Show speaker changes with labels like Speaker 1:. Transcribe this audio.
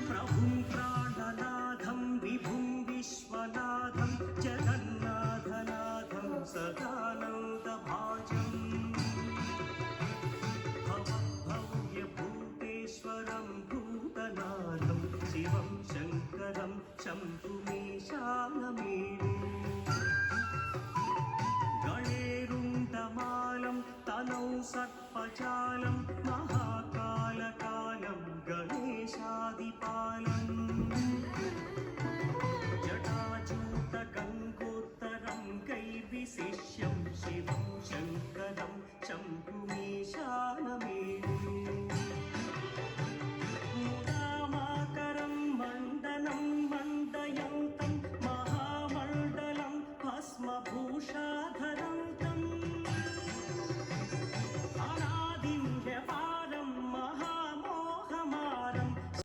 Speaker 1: प्रभुं प्राणनाथं विभुं विश्वनाथं जगन्नाथनाथं सदानन्दभाजम् भव्यभूतेश्वरं भूतनाथं शिवं शङ्करं शम्भुमीशानमेरु गणेरुण्डमालं तनौ सर्पजालं महाकालकालं गणेशादिपालम् जटाजूटगङ्गोत्तरं कैर्विशिष्यं शिवं शङ्करं शम्भुमीशानमेरु